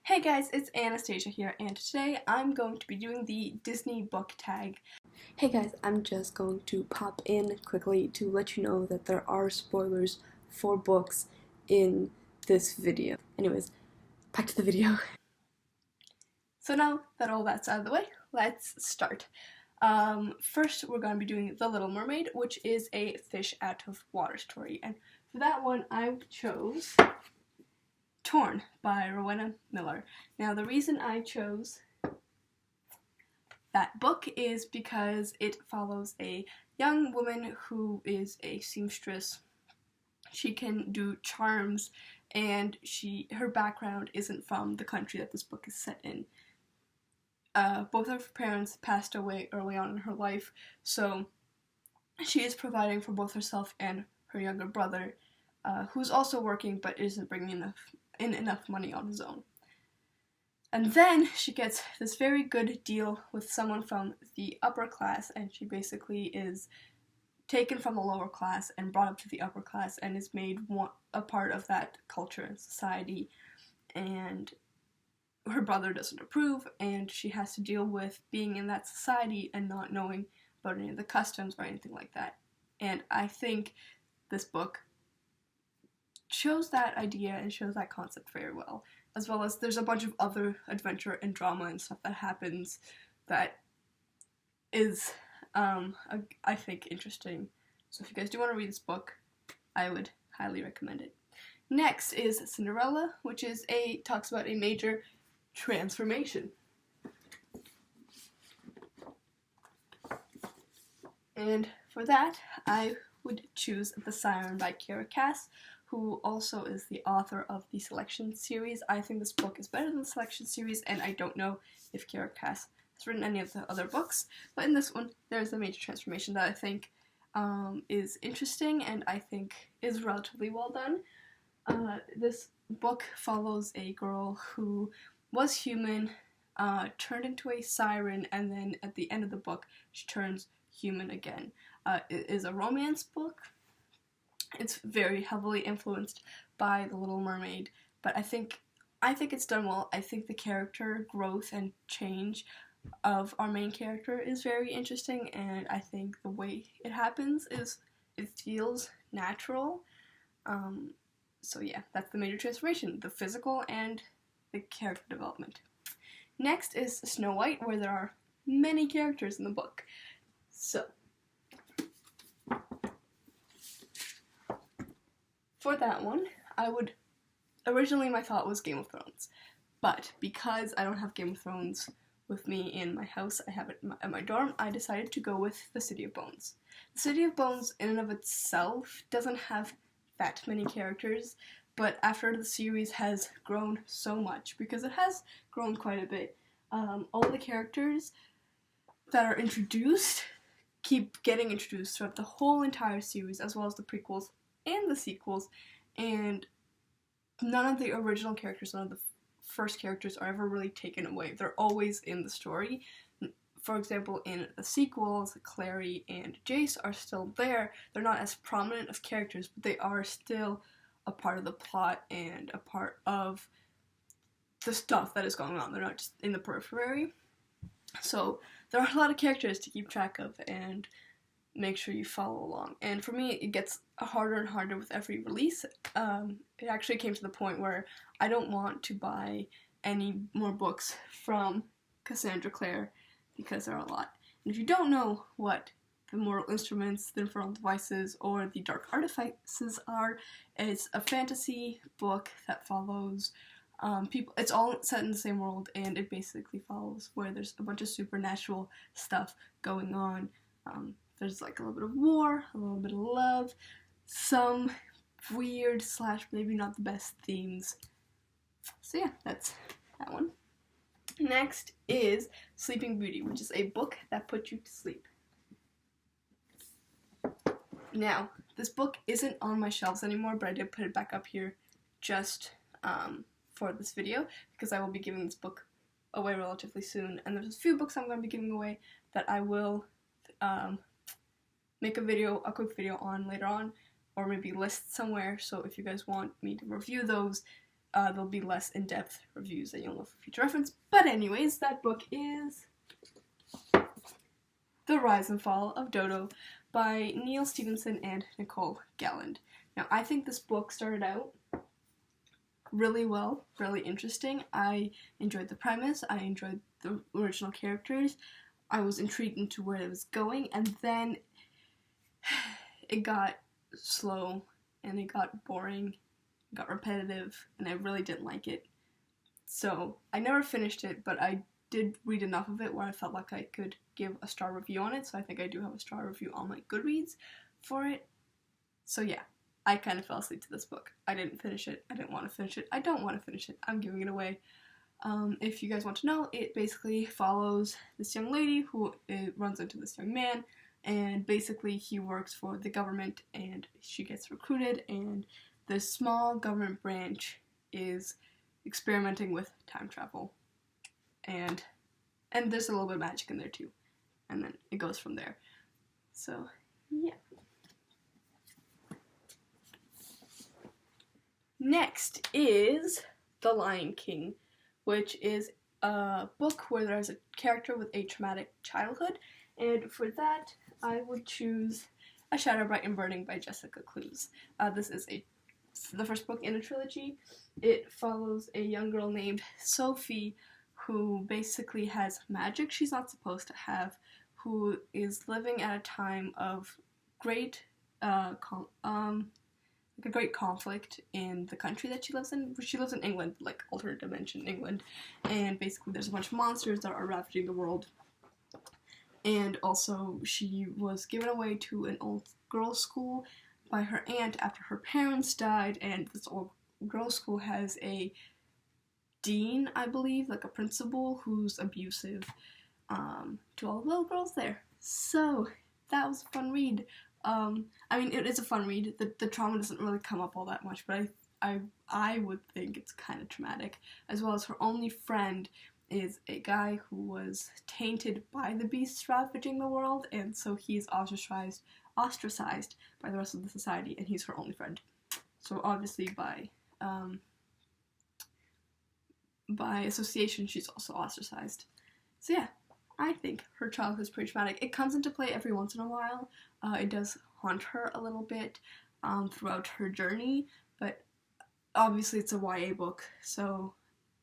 Hey guys, it's Anastasia here, and today I'm going to be doing the Disney book tag. Hey guys, I'm just going to pop in quickly to let you know that there are spoilers for books in this video. Anyways, back to the video. So now that all that's out of the way, let's start. First, we're going to be doing The Little Mermaid, which is a fish out of water story, and for that one, I chose Torn by Rowenna Miller. Now, the reason I chose that book is because it follows a young woman who is a seamstress. She can do charms, and her background isn't from the country that this book is set in. Both of her parents passed away early on in her life, so she is providing for both herself and her younger brother, who's also working but isn't bringing enough money on his own. And then she gets this very good deal with someone from the upper class, and she basically is taken from the lower class and brought up to the upper class and is made a part of that culture and society, and her brother doesn't approve, and she has to deal with being in that society and not knowing about any of the customs or anything like that. And I think this book shows that idea and shows that concept very well, as well as there's a bunch of other adventure and drama and stuff that happens that is, I think, interesting. So if you guys do want to read this book, I would highly recommend it. Next is Cinderella, which talks about a major transformation. And for that, I would choose The Siren by Kiera, who also is the author of the Selection series. I think this book is better than the Selection series, and I don't know if Kiera has written any of the other books, but in this one, there's a major transformation that I think is interesting and I think is relatively well done. This book follows a girl who was human, turned into a siren, and then at the end of the book, she turns human again. It is a romance book. It's very heavily influenced by The Little Mermaid, but I think it's done well. I think the character growth and change of our main character is very interesting, and I think the way it happens it feels natural. So yeah, that's the major transformation, the physical and the character development. Next is Snow White, where there are many characters in the book. So for that one, originally my thought was Game of Thrones, but because I don't have Game of Thrones with me in my house, I have it at my dorm, I decided to go with The City of Bones. The City of Bones in and of itself doesn't have that many characters, but after the series has grown so much, because it has grown quite a bit, all the characters that are introduced keep getting introduced throughout the whole entire series, as well as the prequels and the sequels, and none of the original characters, none of the first characters are ever really taken away. They're always in the story. For example, in the sequels, Clare and Jace are still there. They're not as prominent of characters, but they are still a part of the plot and a part of the stuff that is going on. They're not just in the periphery. So there are a lot of characters to keep track of and make sure you follow along. And for me, it gets harder and harder with every release. It actually came to the point where I don't want to buy any more books from Cassandra Clare because there are a lot. And if you don't know what the Mortal Instruments, the Infernal Devices, or the Dark Artifices are, it's a fantasy book that follows people. It's all set in the same world, and it basically follows where there's a bunch of supernatural stuff going on. There's like a little bit of war, a little bit of love, some weird / maybe not the best themes. So yeah, that's that one. Next is Sleeping Beauty, which is a book that puts you to sleep. Now, this book isn't on my shelves anymore, but I did put it back up here just for this video, because I will be giving this book away relatively soon, and there's a few books I'm going to be giving away that I will make a quick video on later on, or maybe list somewhere, so if you guys want me to review those, there'll be less in-depth reviews that you'll know for future reference. But anyways, that book is The Rise and Fall of D.O.D.O by Neal, Stephenson, and Nicole Galland. Now, I think this book started out really well, really interesting. I enjoyed the premise, I enjoyed the original characters, I was intrigued into where it was going, and then it got slow, and it got boring, it got repetitive, and I really didn't like it. So, I never finished it, but I did read enough of it where I felt like I could give a star review on it, so I think I do have a star review on my Goodreads for it. So yeah, I kind of fell asleep to this book. I didn't finish it. I didn't want to finish it. I don't want to finish it. I'm giving it away. If you guys want to know, it basically follows this young lady who runs into this young man, and basically he works for the government, and she gets recruited, and this small government branch is experimenting with time travel. And there's a little bit of magic in there too. And then it goes from there. So, yeah. Next is The Lion King, which is a book where there's a character with a traumatic childhood. And for that, I would choose A Shadow Bright and Burning by Jessica Clues. This is the first book in a trilogy. It follows a young girl named Sophie who basically has magic she's not supposed to have, who is living at a time of great a great conflict in the country that she lives in. She lives in England, like alternate dimension England, and basically there's a bunch of monsters that are ravaging the world. And also she was given away to an old girls' school by her aunt after her parents died, and this old girls' school has a dean, I believe, like a principal, who's abusive to all the little girls there. So that was a fun read. I mean, it is a fun read. The trauma doesn't really come up all that much, but I would think it's kind of traumatic. As well as her only friend is a guy who was tainted by the beasts ravaging the world, and so he's ostracized by the rest of the society, and he's her only friend. So obviously by association, she's also ostracized. So yeah, I think her childhood is pretty traumatic. It comes into play every once in a while. It does haunt her a little bit throughout her journey, but obviously it's a YA book, so,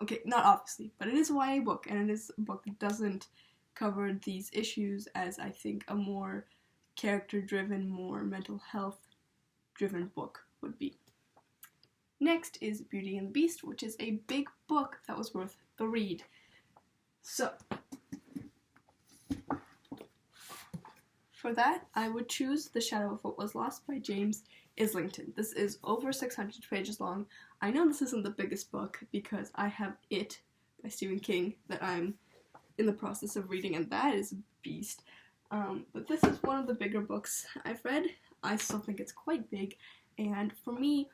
okay, not obviously, but it is a YA book, and it is a book that doesn't cover these issues as I think a more character-driven, more mental health-driven book would be. Next is Beauty and the Beast, which is a big book that was worth the read. So, for that, I would choose The Shadow of What Was Lost by James Islington. This is over 600 pages long. I know this isn't the biggest book because I have It by Stephen King that I'm in the process of reading, and that is a beast. But this is one of the bigger books I've read. I still think it's quite big, and for me,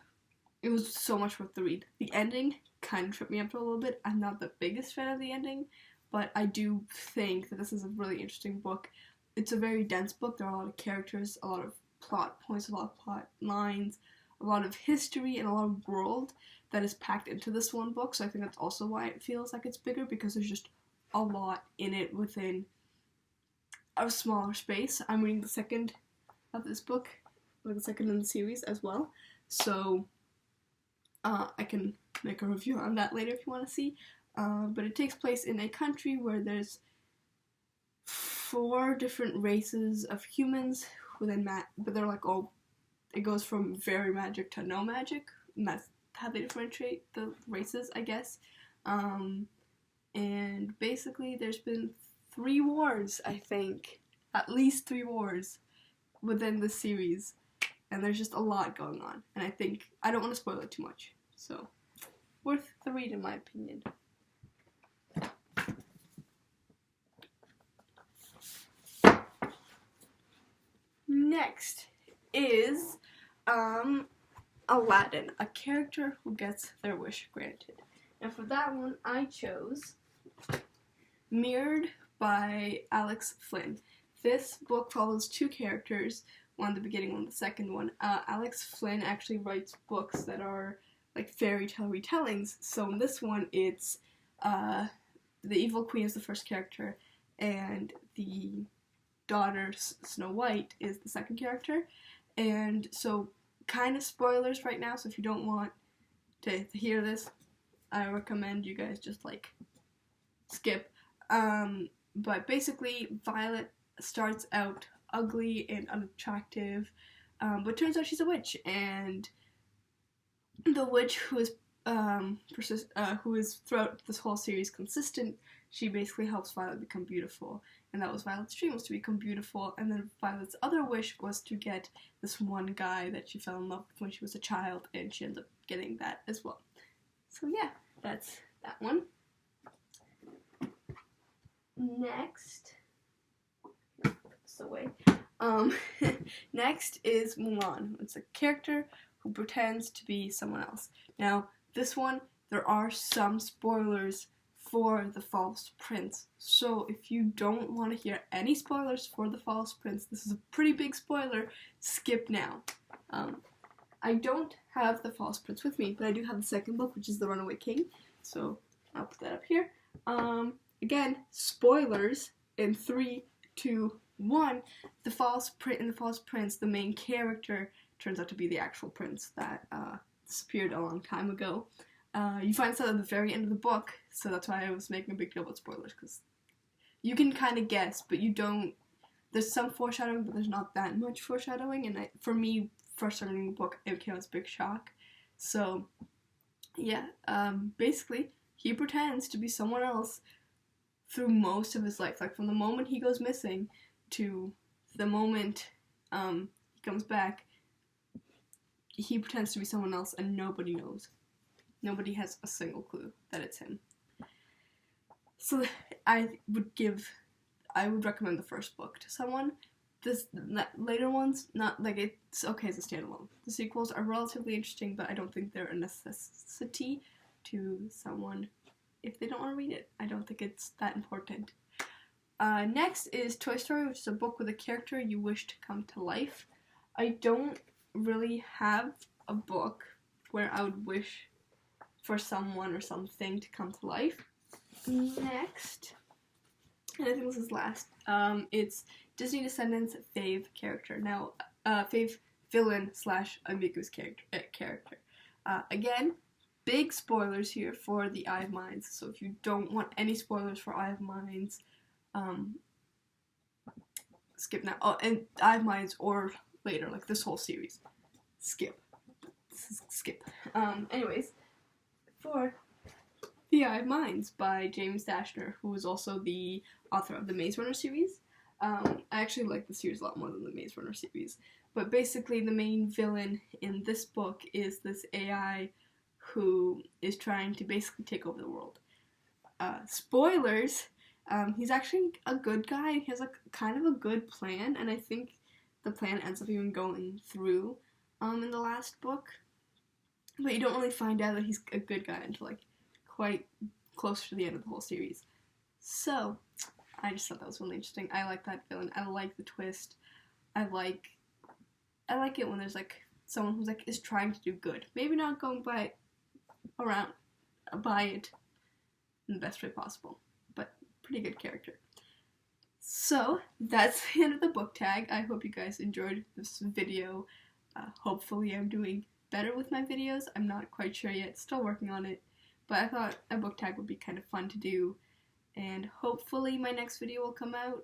it was so much worth the read. The ending kind of tripped me up a little bit. I'm not the biggest fan of the ending, but I do think that this is a really interesting book. It's a very dense book. There are a lot of characters, a lot of plot points, a lot of plot lines, a lot of history, and a lot of world that is packed into this one book. So I think that's also why it feels like it's bigger, because there's just a lot in it within a smaller space. I'm reading the second of this book, or the second in the series as well. So I can make a review on that later if you want to see. But it takes place in a country where there's 4 different races of humans within but they're like all, it goes from very magic to no magic, and that's how they differentiate the races, I guess. And basically there's been 3 wars, I think, at least 3 wars within the series, and there's just a lot going on, and I don't want to spoil it too much, so worth the read in my opinion. Next is Aladdin, a character who gets their wish granted. And for that one, I chose Mirrored by Alex Flinn. This book follows 2 characters, one at the beginning, one at the second one. Alex Flinn actually writes books that are like fairy tale retellings. So in this one, it's the evil queen is the first character, and the daughter Snow White is the second character. And so, kind of spoilers right now. So if you don't want to hear this, I recommend you guys just like skip. But basically, Violet starts out ugly and unattractive, but turns out she's a witch, and the witch who is throughout this whole series consistent, she basically helps Violet become beautiful, and that was Violet's dream, was to become beautiful. And then Violet's other wish was to get this one guy that she fell in love with when she was a child, and she ends up getting that as well. So yeah, that's that one. Next, next is Mulan. It's a character who pretends to be someone else. Now, this one, there are some spoilers for the False Prince. So if you don't want to hear any spoilers for the False Prince, this is a pretty big spoiler, skip now. I don't have the False Prince with me, but I do have the second book, which is The Runaway King. So I'll put that up here. Again, spoilers in 3, 2, 1. The False Prince, the main character, turns out to be the actual prince that disappeared a long time ago. You find this out at the very end of the book, so that's why I was making a big deal about spoilers, because you can kind of guess, but you don't. There's some foreshadowing, but there's not that much foreshadowing, and for me, first reading the book, it came as a big shock. So, yeah, basically, he pretends to be someone else through most of his life, like from the moment he goes missing to the moment he comes back. He pretends to be someone else, and nobody knows. Nobody has a single clue that it's him. So I would recommend the first book to someone. Later ones, not like it's okay as a standalone. The sequels are relatively interesting, but I don't think they're a necessity to someone if they don't want to read it. I don't think it's that important. Next is Toy Story, which is a book with a character you wish to come to life. I don't really have a book where I would wish for someone or something to come to life. Next, and I think this is last, it's Disney Descendants' fave character. Now, fave villain / ambiguous character. Again, big spoilers here for the Eye of Minds, so if you don't want any spoilers for Eye of Minds, skip now. Oh, and Eye of Minds or later, like this whole series, skip. Anyways, for The Eye of Minds by James Dashner, who is also the author of the Maze Runner series. I actually like the series a lot more than the Maze Runner series. But basically the main villain in this book is this AI who is trying to basically take over the world. Spoilers, he's actually a good guy. He has kind of a good plan, and I think the plan ends up even going through in the last book. But you don't really find out that he's a good guy until like quite close to the end of the whole series. So, I just thought that was really interesting. I like that villain. I like the twist. I like it when there's like someone who's like is trying to do good. Maybe not going by it in the best way possible, but pretty good character. So, that's the end of the book tag. I hope you guys enjoyed this video. Hopefully I'm doing better with my videos. I'm not quite sure yet, still working on it, but I thought a book tag would be kind of fun to do, and hopefully my next video will come out,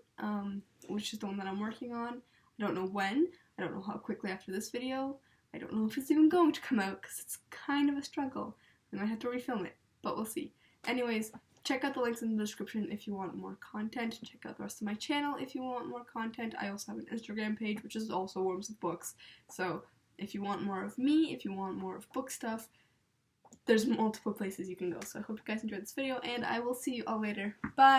which is the one that I'm working on. I don't know when, I don't know how quickly after this video, I don't know if it's even going to come out, because it's kind of a struggle. I might have to refilm it, but we'll see. Anyways, check out the links in the description if you want more content. Check out the rest of my channel if you want more content. I also have an Instagram page, which is also Worms with Books. So if you want more of me, if you want more of book stuff, there's multiple places you can go. So I hope you guys enjoyed this video, and I will see you all later. Bye!